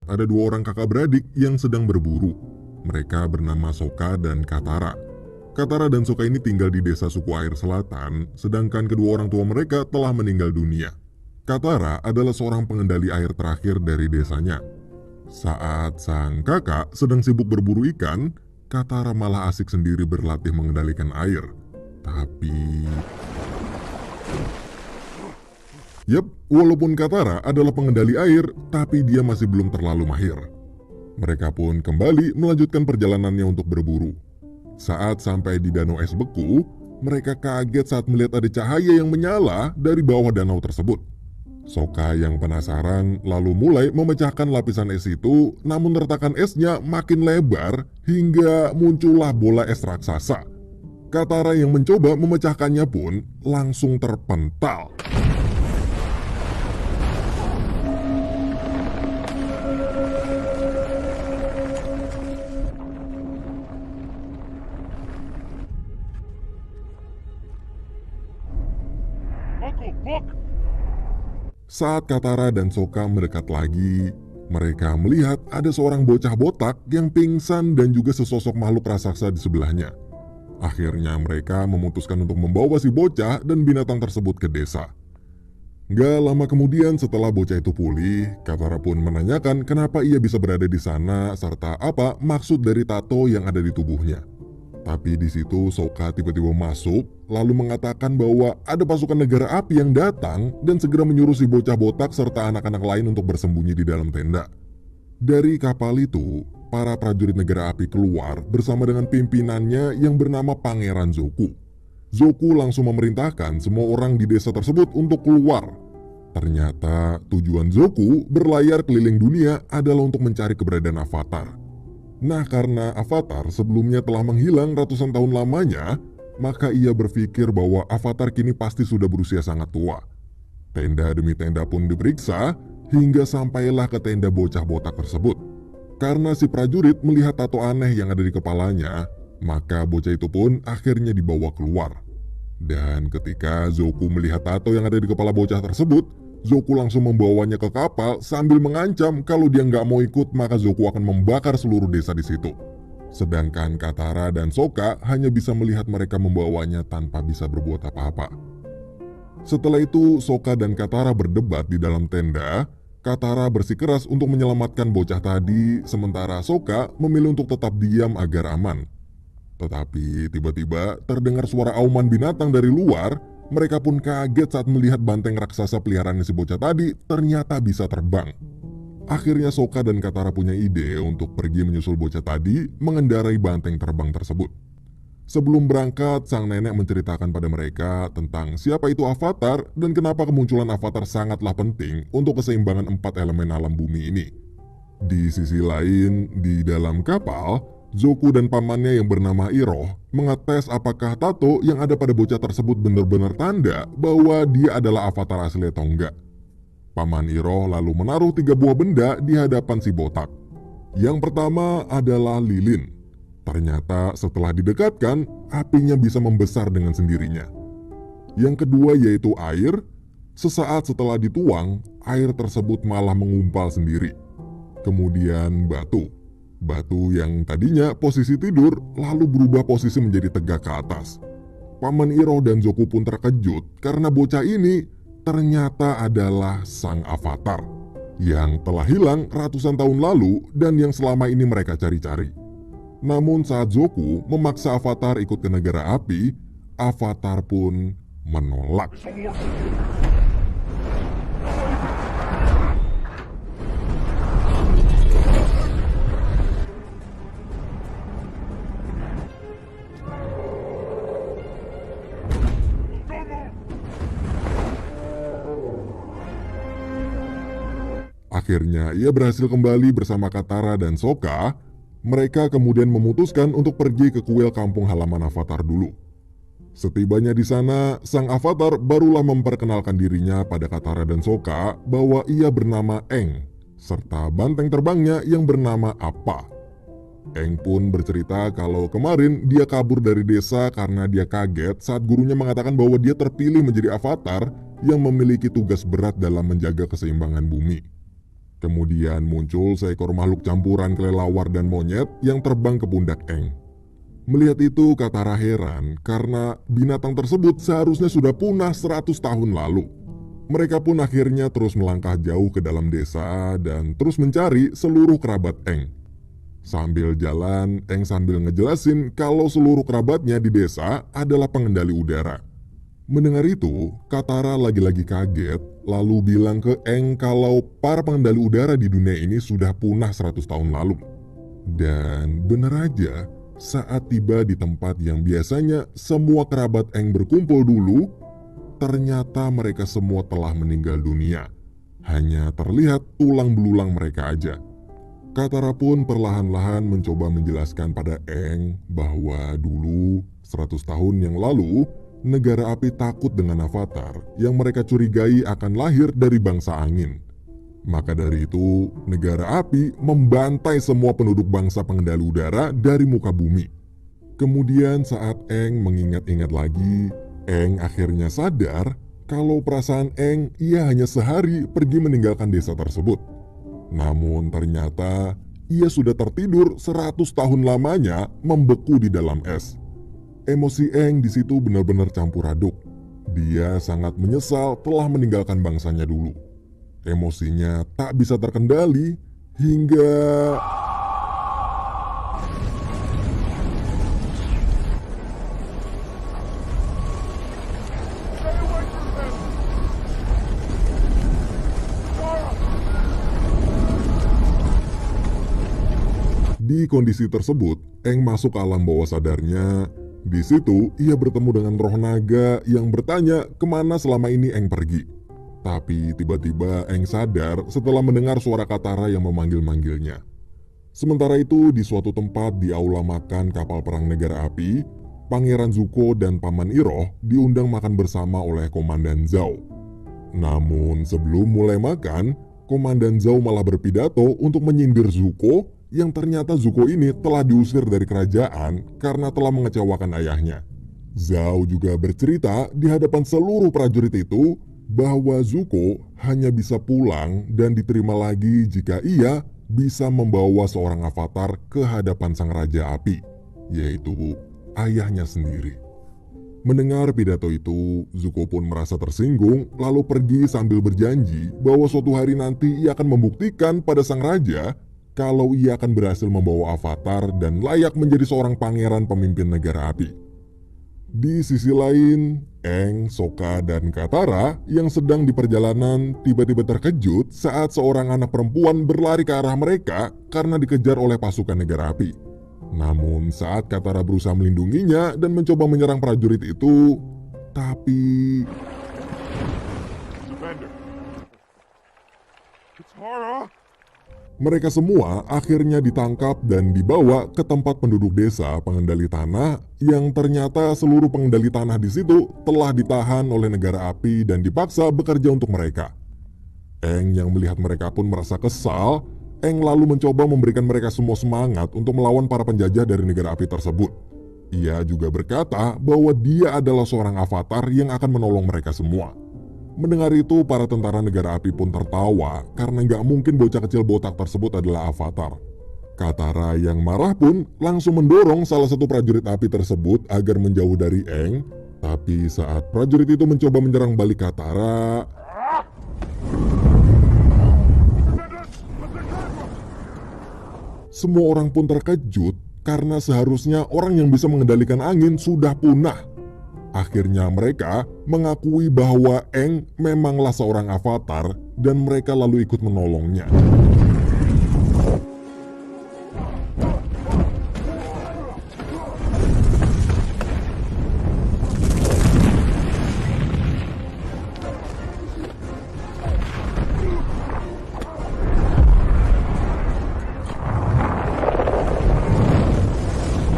ada dua orang kakak beradik yang sedang berburu. Mereka bernama Sokka dan Katara. Katara dan Sokka ini tinggal di desa suku air selatan, sedangkan kedua orang tua mereka telah meninggal dunia. Katara adalah seorang pengendali air terakhir dari desanya. Saat sang kakak sedang sibuk berburu ikan, Katara malah asik sendiri berlatih mengendalikan air. Tapi... Yap, walaupun Katara adalah pengendali air, tapi dia masih belum terlalu mahir. Mereka pun kembali melanjutkan perjalanannya untuk berburu. Saat sampai di danau es beku, mereka kaget saat melihat ada cahaya yang menyala dari bawah danau tersebut. Sokka yang penasaran lalu mulai memecahkan lapisan es itu, namun retakan esnya makin lebar hingga muncullah bola es raksasa. Katara yang mencoba memecahkannya pun langsung terpental. Saat Katara dan Sokka mendekat lagi, mereka melihat ada seorang bocah botak yang pingsan dan juga sesosok makhluk raksasa di sebelahnya. Akhirnya mereka memutuskan untuk membawa si bocah dan binatang tersebut ke desa. Gak lama kemudian setelah bocah itu pulih, Katara pun menanyakan kenapa ia bisa berada di sana serta apa maksud dari tato yang ada di tubuhnya. Tapi di situ Sokka tiba-tiba masuk, lalu mengatakan bahwa ada pasukan negara api yang datang dan segera menyuruh si bocah botak serta anak-anak lain untuk bersembunyi di dalam tenda. Dari kapal itu, para prajurit negara api keluar bersama dengan pimpinannya yang bernama Pangeran Zoku. Zoku langsung memerintahkan semua orang di desa tersebut untuk keluar. Ternyata tujuan Zoku berlayar keliling dunia adalah untuk mencari keberadaan Avatar. Nah, karena Avatar sebelumnya telah menghilang ratusan tahun lamanya, maka ia berpikir bahwa Avatar kini pasti sudah berusia sangat tua. Tenda demi tenda pun diperiksa, hingga sampailah ke tenda bocah botak tersebut. Karena si prajurit melihat tato aneh yang ada di kepalanya, maka bocah itu pun akhirnya dibawa keluar. Dan ketika Zoku melihat tato yang ada di kepala bocah tersebut, Zoku langsung membawanya ke kapal sambil mengancam kalau dia nggak mau ikut maka Zoku akan membakar seluruh desa di situ. Sedangkan Katara dan Sokka hanya bisa melihat mereka membawanya tanpa bisa berbuat apa-apa. Setelah itu Sokka dan Katara berdebat di dalam tenda. Katara bersikeras untuk menyelamatkan bocah tadi, sementara Sokka memilih untuk tetap diam agar aman. Tetapi tiba-tiba terdengar suara auman binatang dari luar. Mereka pun kaget saat melihat banteng raksasa peliharaan si bocah tadi ternyata bisa terbang. Akhirnya Sokka dan Katara punya ide untuk pergi menyusul bocah tadi mengendarai banteng terbang tersebut. Sebelum berangkat, sang nenek menceritakan pada mereka tentang siapa itu Avatar dan kenapa kemunculan Avatar sangatlah penting untuk keseimbangan 4 elemen alam bumi ini. Di sisi lain, di dalam kapal, Zoku dan pamannya yang bernama Iroh mengetes apakah tato yang ada pada bocah tersebut benar-benar tanda bahwa dia adalah Avatar asli atau enggak. Paman Iroh lalu menaruh 3 buah benda di hadapan si botak. Yang pertama adalah lilin. Ternyata setelah didekatkan, apinya bisa membesar dengan sendirinya. Yang kedua yaitu air. Sesaat setelah dituang, air tersebut malah mengumpal sendiri. Kemudian batu. Batu yang tadinya posisi tidur lalu berubah posisi menjadi tegak ke atas. Paman Iroh dan Zoku pun terkejut karena bocah ini ternyata adalah sang Avatar yang telah hilang ratusan tahun lalu dan yang selama ini mereka cari-cari. Namun saat Zoku memaksa Avatar ikut ke negara api, Avatar pun menolak. Akhirnya ia berhasil kembali bersama Katara dan Sokka. Mereka kemudian memutuskan untuk pergi ke kuil kampung halaman Avatar dulu. Setibanya di sana, sang Avatar barulah memperkenalkan dirinya pada Katara dan Sokka bahwa ia bernama Aang, serta banteng terbangnya yang bernama Appa. Aang pun bercerita kalau kemarin dia kabur dari desa karena dia kaget saat gurunya mengatakan bahwa dia terpilih menjadi Avatar yang memiliki tugas berat dalam menjaga keseimbangan bumi. Kemudian muncul seekor makhluk campuran kelelawar dan monyet yang terbang ke pundak Eng. Melihat itu, Katara heran karena binatang tersebut seharusnya sudah punah 100 tahun lalu. Mereka pun akhirnya terus melangkah jauh ke dalam desa dan terus mencari seluruh kerabat Eng. Sambil jalan, Eng sambil ngejelasin kalau seluruh kerabatnya di desa adalah pengendali udara. Mendengar itu, Katara lagi-lagi kaget, lalu bilang ke Eng kalau para pengendali udara di dunia ini sudah punah 100 tahun lalu. Dan benar aja, saat tiba di tempat yang biasanya semua kerabat Eng berkumpul dulu, ternyata mereka semua telah meninggal dunia. Hanya terlihat tulang belulang mereka aja. Katara pun perlahan-lahan mencoba menjelaskan pada Eng bahwa dulu 100 tahun yang lalu, negara api takut dengan avatar yang mereka curigai akan lahir dari bangsa angin. Maka dari itu, negara api membantai semua penduduk bangsa pengendali udara dari muka bumi. Kemudian saat Eng mengingat-ingat lagi, Eng akhirnya sadar kalau perasaan Eng ia hanya sehari pergi meninggalkan desa tersebut. Namun ternyata ia sudah tertidur 100 tahun lamanya membeku di dalam es. Emosi Eng di situ benar-benar campur aduk. Dia sangat menyesal telah meninggalkan bangsanya dulu. Emosinya tak bisa terkendali hingga di kondisi tersebut, Eng masuk ke alam bawah sadarnya. Di situ, ia bertemu dengan roh naga yang bertanya kemana selama ini Eng pergi. Tapi tiba-tiba Eng sadar setelah mendengar suara Katara yang memanggil-manggilnya. Sementara itu, di suatu tempat di aula makan kapal perang negara api, Pangeran Zuko dan Paman Iroh diundang makan bersama oleh Komandan Zhao. Namun sebelum mulai makan, Komandan Zhao malah berpidato untuk menyindir Zuko yang ternyata Zuko ini telah diusir dari kerajaan karena telah mengecewakan ayahnya. Zhao juga bercerita di hadapan seluruh prajurit itu bahwa Zuko hanya bisa pulang dan diterima lagi jika ia bisa membawa seorang avatar ke hadapan sang raja api, yaitu ayahnya sendiri. Mendengar pidato itu, Zuko pun merasa tersinggung lalu pergi sambil berjanji bahwa suatu hari nanti ia akan membuktikan pada sang raja kalau ia akan berhasil membawa avatar dan layak menjadi seorang pangeran pemimpin negara api. Di sisi lain, Eng, Sokka, dan Katara yang sedang di perjalanan tiba-tiba terkejut saat seorang anak perempuan berlari ke arah mereka karena dikejar oleh pasukan negara api. Namun saat Katara berusaha melindunginya dan mencoba menyerang prajurit itu, tapi mereka semua akhirnya ditangkap dan dibawa ke tempat penduduk desa pengendali tanah yang ternyata seluruh pengendali tanah di situ telah ditahan oleh negara api dan dipaksa bekerja untuk mereka. Eng yang melihat mereka pun merasa kesal. Eng lalu mencoba memberikan mereka semua semangat untuk melawan para penjajah dari negara api tersebut. Ia juga berkata bahwa dia adalah seorang avatar yang akan menolong mereka semua. Mendengar itu, para tentara negara api pun tertawa karena nggak mungkin bocah kecil botak tersebut adalah avatar. Katara yang marah pun langsung mendorong salah satu prajurit api tersebut agar menjauh dari Eng. Tapi saat prajurit itu mencoba menyerang balik Katara, semua orang pun terkejut karena seharusnya orang yang bisa mengendalikan angin sudah punah. Akhirnya mereka mengakui bahwa Eng memanglah seorang avatar dan mereka lalu ikut menolongnya.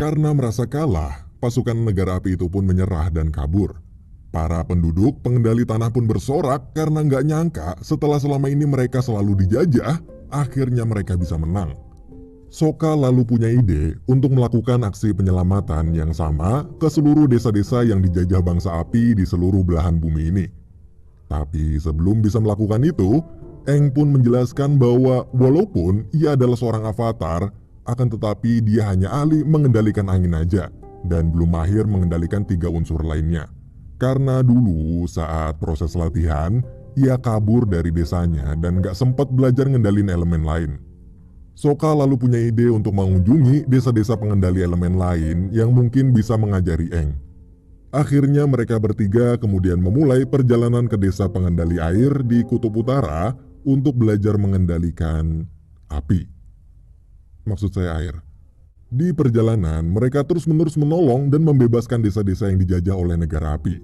Karena merasa kalah, pasukan negara api itu pun menyerah dan kabur. Para penduduk pengendali tanah pun bersorak karena nggak nyangka setelah selama ini mereka selalu dijajah, akhirnya mereka bisa menang. Sokka lalu punya ide untuk melakukan aksi penyelamatan yang sama ke seluruh desa-desa yang dijajah bangsa api di seluruh belahan bumi ini. Tapi sebelum bisa melakukan itu, Eng pun menjelaskan bahwa walaupun ia adalah seorang avatar, akan tetapi dia hanya ahli mengendalikan angin aja dan belum mahir mengendalikan 3 unsur lainnya. Karena dulu saat proses latihan, ia kabur dari desanya dan gak sempat belajar ngendalin elemen lain. Sokka lalu punya ide untuk mengunjungi desa-desa pengendali elemen lain yang mungkin bisa mengajari Aang. Akhirnya mereka bertiga kemudian memulai perjalanan ke desa pengendali air di Kutub Utara untuk belajar mengendalikan api. Maksud saya air. Di perjalanan, mereka terus-menerus menolong dan membebaskan desa-desa yang dijajah oleh negara api.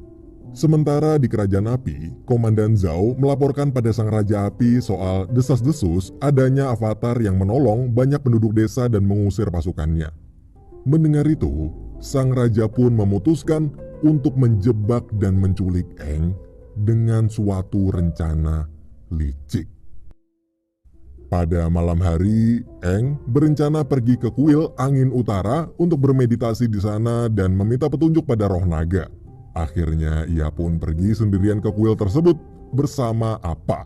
Sementara di Kerajaan Api, Komandan Zhao melaporkan pada Sang Raja Api soal desas-desus adanya avatar yang menolong banyak penduduk desa dan mengusir pasukannya. Mendengar itu, Sang Raja pun memutuskan untuk menjebak dan menculik Aang dengan suatu rencana licik. Pada malam hari, Aang berencana pergi ke kuil angin utara untuk bermeditasi di sana dan meminta petunjuk pada roh naga. Akhirnya ia pun pergi sendirian ke kuil tersebut bersama Appa.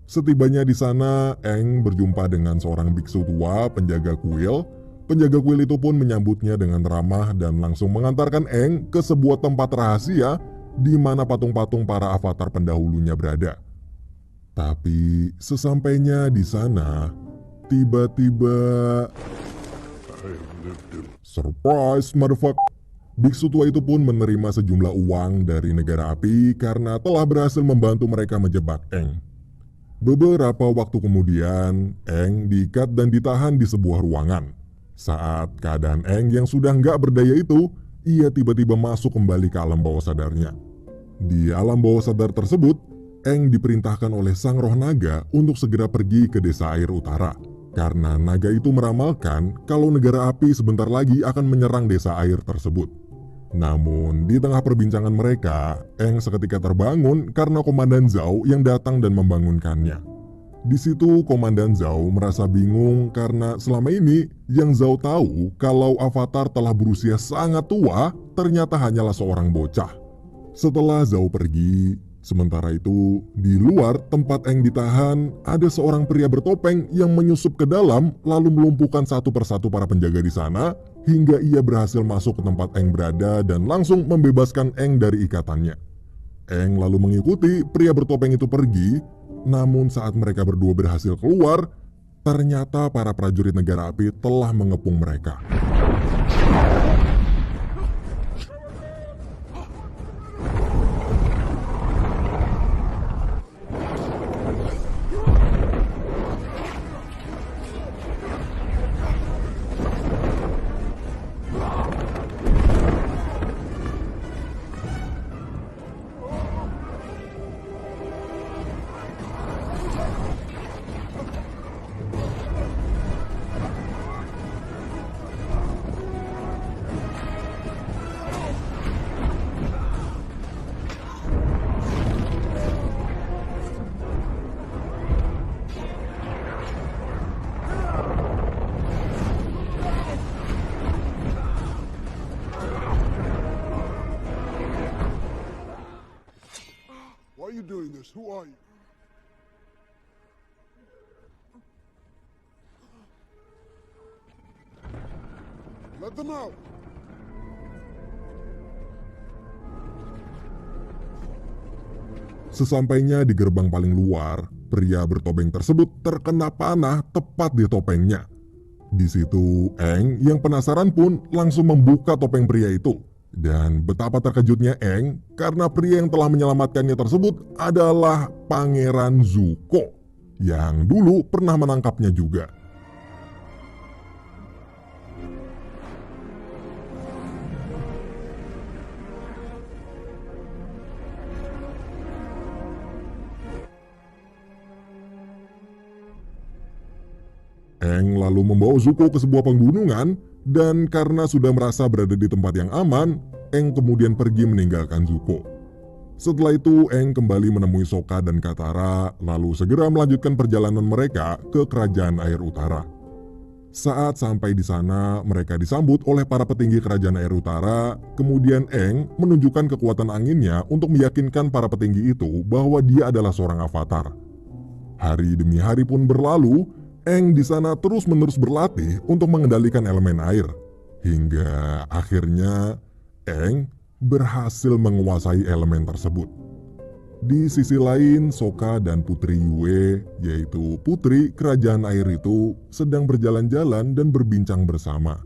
Setibanya di sana, Aang berjumpa dengan seorang biksu tua penjaga kuil. Penjaga kuil itu pun menyambutnya dengan ramah dan langsung mengantarkan Aang ke sebuah tempat rahasia di mana patung-patung para avatar pendahulunya berada. Tapi sesampainya di sana, tiba-tiba surprise motherfucker. Biksu tua itu pun menerima sejumlah uang dari negara api karena telah berhasil membantu mereka menjebak Aang. Beberapa waktu kemudian, Aang diikat dan ditahan di sebuah ruangan. Saat keadaan Aang yang sudah nggak berdaya itu, ia tiba-tiba masuk kembali ke alam bawah sadarnya. Di alam bawah sadar tersebut, Aang diperintahkan oleh sang roh naga untuk segera pergi ke desa air utara. Karena naga itu meramalkan kalau negara api sebentar lagi akan menyerang desa air tersebut. Namun di tengah perbincangan mereka, Aang seketika terbangun karena Komandan Zhao yang datang dan membangunkannya. Di situ Komandan Zhao merasa bingung karena selama ini yang Zhao tahu kalau avatar telah berusia sangat tua ternyata hanyalah seorang bocah. Setelah Zhao pergi, sementara itu di luar tempat Aang ditahan ada seorang pria bertopeng yang menyusup ke dalam lalu melumpuhkan satu persatu para penjaga di sana hingga ia berhasil masuk ke tempat Aang berada dan langsung membebaskan Aang dari ikatannya. Aang lalu mengikuti pria bertopeng itu pergi, namun saat mereka berdua berhasil keluar, ternyata para prajurit negara api telah mengepung mereka. Why are you doing this? Who are you? Let them out! Sesampainya di gerbang paling luar, pria bertopeng tersebut terkena panah tepat di topengnya. Di situ, Aang yang penasaran pun langsung membuka topeng pria itu. Dan betapa terkejutnya Aang karena pria yang telah menyelamatkannya tersebut adalah Pangeran Zuko yang dulu pernah menangkapnya juga. Aang lalu membawa Zuko ke sebuah pegunungan dan karena sudah merasa berada di tempat yang aman, Aang kemudian pergi meninggalkan Zuko. Setelah itu Aang kembali menemui Sokka dan Katara lalu segera melanjutkan perjalanan mereka ke Kerajaan Air Utara. Saat sampai di sana, mereka disambut oleh para petinggi Kerajaan Air Utara, kemudian Aang menunjukkan kekuatan anginnya untuk meyakinkan para petinggi itu bahwa dia adalah seorang avatar. Hari demi hari pun berlalu, Aang di sana terus-menerus berlatih untuk mengendalikan elemen air. Hingga akhirnya Aang berhasil menguasai elemen tersebut. Di sisi lain, Sokka dan Putri Yue, yaitu putri kerajaan air itu, sedang berjalan-jalan dan berbincang bersama.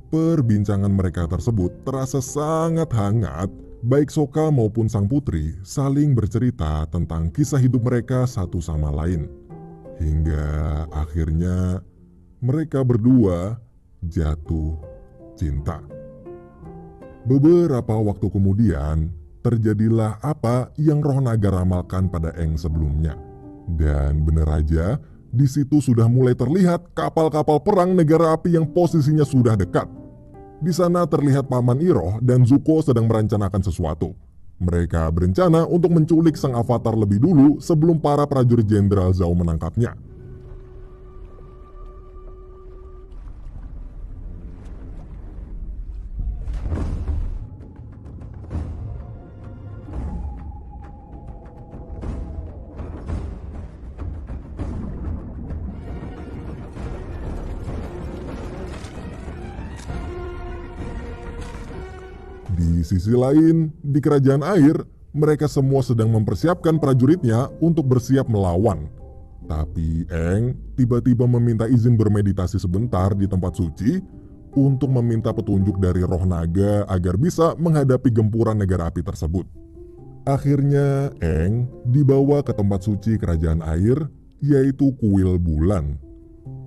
Perbincangan mereka tersebut terasa sangat hangat. Baik Sokka maupun sang putri saling bercerita tentang kisah hidup mereka satu sama lain. Hingga akhirnya mereka berdua jatuh cinta. Beberapa waktu kemudian, terjadilah apa yang roh naga ramalkan pada Aang sebelumnya. Dan benar aja, di situ sudah mulai terlihat kapal-kapal perang negara api yang posisinya sudah dekat. Di sana terlihat Paman Iroh dan Zuko sedang merencanakan sesuatu. Mereka berencana untuk menculik sang avatar lebih dulu sebelum para prajurit Jenderal Zhao menangkapnya. Di sisi lain, di kerajaan air, mereka semua sedang mempersiapkan prajuritnya untuk bersiap melawan. Tapi Aang tiba-tiba meminta izin bermeditasi sebentar di tempat suci untuk meminta petunjuk dari roh naga agar bisa menghadapi gempuran negara api tersebut. Akhirnya Aang dibawa ke tempat suci kerajaan air, yaitu kuil bulan.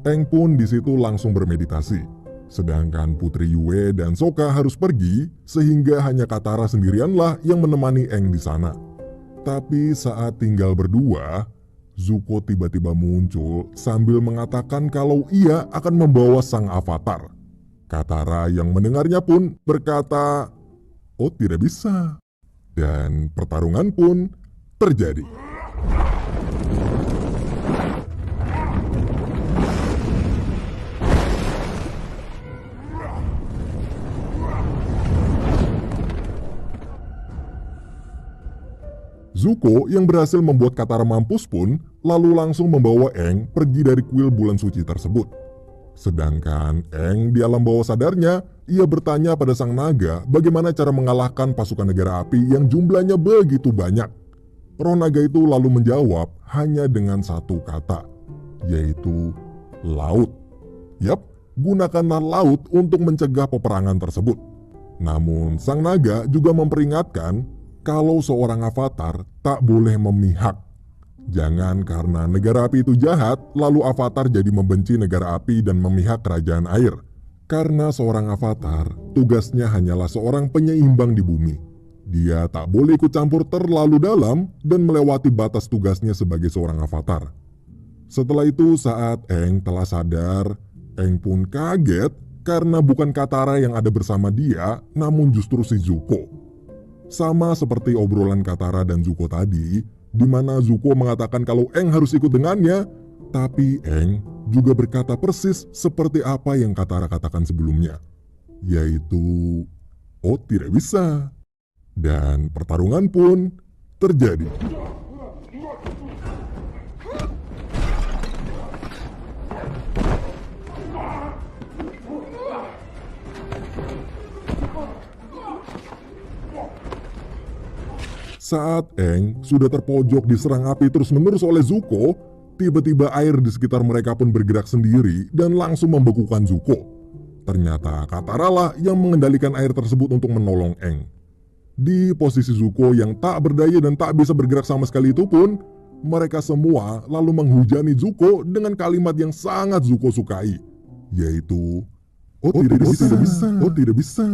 Aang pun di situ langsung bermeditasi. Sedangkan Putri Yue dan Sokka harus pergi, sehingga hanya Katara sendirianlah yang menemani Aang di sana. Tapi saat tinggal berdua, Zuko tiba-tiba muncul sambil mengatakan kalau ia akan membawa sang avatar. Katara yang mendengarnya pun berkata, "Oh, tidak bisa." Dan pertarungan pun terjadi. Zuko yang berhasil membuat Katara mampus pun lalu langsung membawa Aang pergi dari kuil bulan suci tersebut. Sedangkan Aang di alam bawah sadarnya, ia bertanya pada sang naga bagaimana cara mengalahkan pasukan negara api yang jumlahnya begitu banyak. Roh naga itu lalu menjawab hanya dengan satu kata, yaitu laut. Yap, gunakanlah laut untuk mencegah peperangan tersebut. Namun sang naga juga memperingatkan kalau seorang avatar tak boleh memihak. Jangan karena negara api itu jahat, lalu avatar jadi membenci negara api dan memihak kerajaan air. Karena seorang avatar, tugasnya hanyalah seorang penyeimbang di bumi. Dia tak boleh ikut campur terlalu dalam dan melewati batas tugasnya sebagai seorang avatar. Setelah itu saat Aang telah sadar, Aang pun kaget karena bukan Katara yang ada bersama dia, namun justru si Zuko. Sama seperti obrolan Katara dan Zuko tadi, di mana Zuko mengatakan kalau Aang harus ikut dengannya, tapi Aang juga berkata persis seperti apa yang Katara katakan sebelumnya, yaitu, "Oh, tidak bisa." Dan pertarungan pun terjadi. Saat Aang sudah terpojok diserang api terus-menerus oleh Zuko, tiba-tiba air di sekitar mereka pun bergerak sendiri dan langsung membekukan Zuko. Ternyata Katara lah yang mengendalikan air tersebut untuk menolong Aang. Di posisi Zuko yang tak berdaya dan tak bisa bergerak sama sekali itu pun, mereka semua lalu menghujani Zuko dengan kalimat yang sangat Zuko sukai, yaitu, "Oh, tidak bisa. Oh, tidak bisa."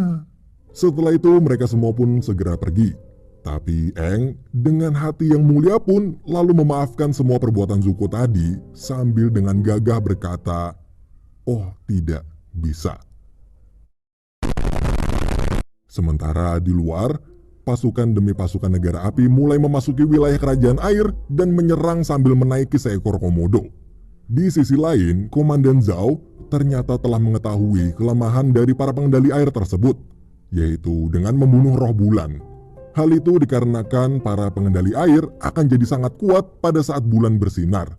Setelah itu mereka semua pun segera pergi. Tapi Aang dengan hati yang mulia pun lalu memaafkan semua perbuatan Zuko tadi sambil dengan gagah berkata, "Oh, tidak bisa." Sementara di luar, pasukan demi pasukan negara api mulai memasuki wilayah kerajaan air dan menyerang sambil menaiki seekor komodo. Di sisi lain, Komandan Zhao ternyata telah mengetahui kelemahan dari para pengendali air tersebut, yaitu dengan membunuh roh bulan. Hal itu dikarenakan para pengendali air akan jadi sangat kuat pada saat bulan bersinar.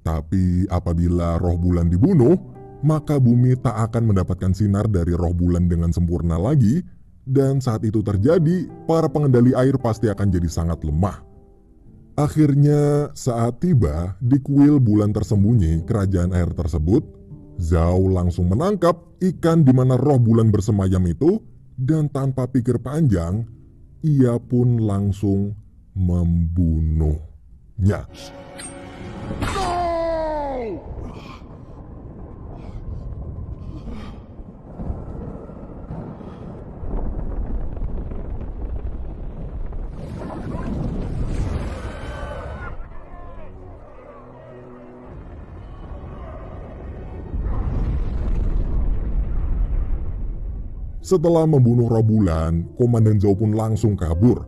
Tapi apabila roh bulan dibunuh, maka bumi tak akan mendapatkan sinar dari roh bulan dengan sempurna lagi, dan saat itu terjadi, para pengendali air pasti akan jadi sangat lemah. Akhirnya, saat tiba di kuil bulan tersembunyi kerajaan air tersebut, Zhao langsung menangkap ikan di mana roh bulan bersemayam itu, dan tanpa pikir panjang, ia pun langsung membunuhnya. Setelah membunuh roh bulan, Komandan Zhao pun langsung kabur.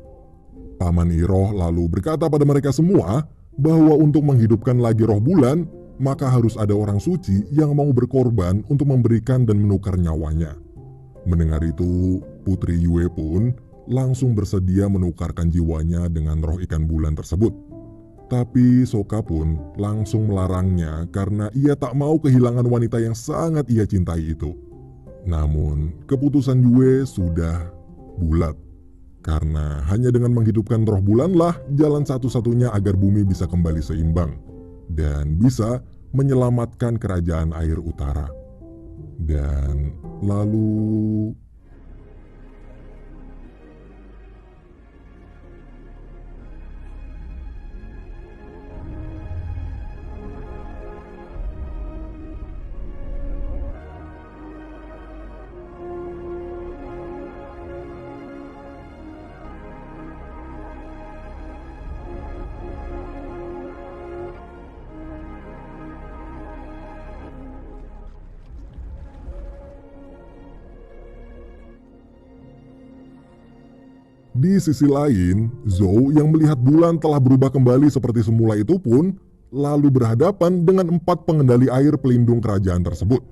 Paman Iroh lalu berkata pada mereka semua bahwa untuk menghidupkan lagi roh bulan, maka harus ada orang suci yang mau berkorban untuk memberikan dan menukar nyawanya. Mendengar itu, Putri Yue pun langsung bersedia menukarkan jiwanya dengan roh ikan bulan tersebut. Tapi Sokka pun langsung melarangnya karena ia tak mau kehilangan wanita yang sangat ia cintai itu. Namun, keputusan Yue sudah bulat. Karena hanya dengan menghidupkan roh bulanlah jalan satu-satunya agar bumi bisa kembali seimbang. Dan bisa menyelamatkan kerajaan air utara. Dan lalu... Di sisi lain, Zhou yang melihat bulan telah berubah kembali seperti semula itu pun lalu berhadapan dengan 4 pengendali air pelindung kerajaan tersebut.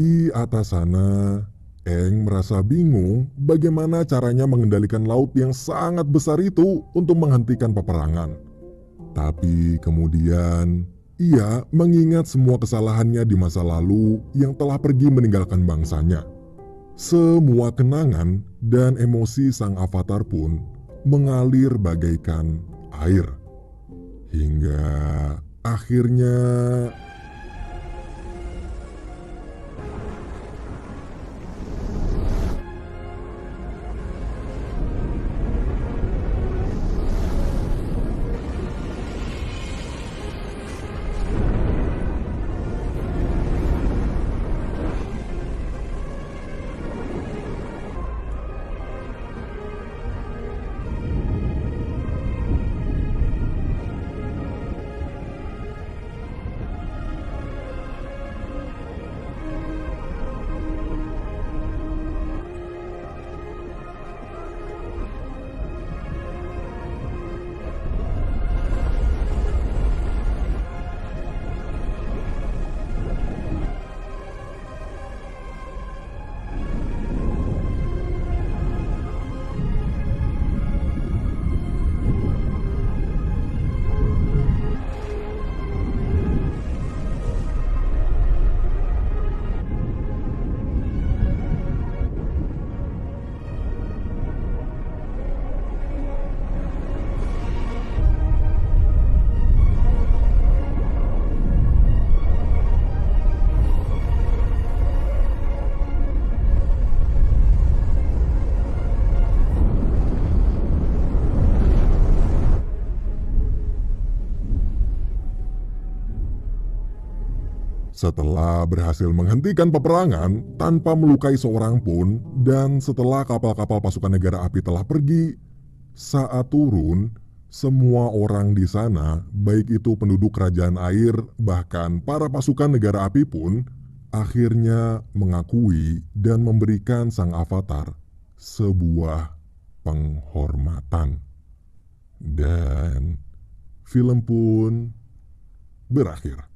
Di atas sana, Aang merasa bingung bagaimana caranya mengendalikan laut yang sangat besar itu untuk menghentikan peperangan. Tapi kemudian, ia mengingat semua kesalahannya di masa lalu yang telah pergi meninggalkan bangsanya. Semua kenangan dan emosi sang avatar pun mengalir bagaikan air. Hingga akhirnya... Setelah berhasil menghentikan peperangan tanpa melukai seorang pun, dan setelah kapal-kapal pasukan negara api telah pergi, saat turun, semua orang di sana, baik itu penduduk kerajaan air, bahkan para pasukan negara api pun, akhirnya mengakui dan memberikan sang avatar sebuah penghormatan. Dan film pun berakhir.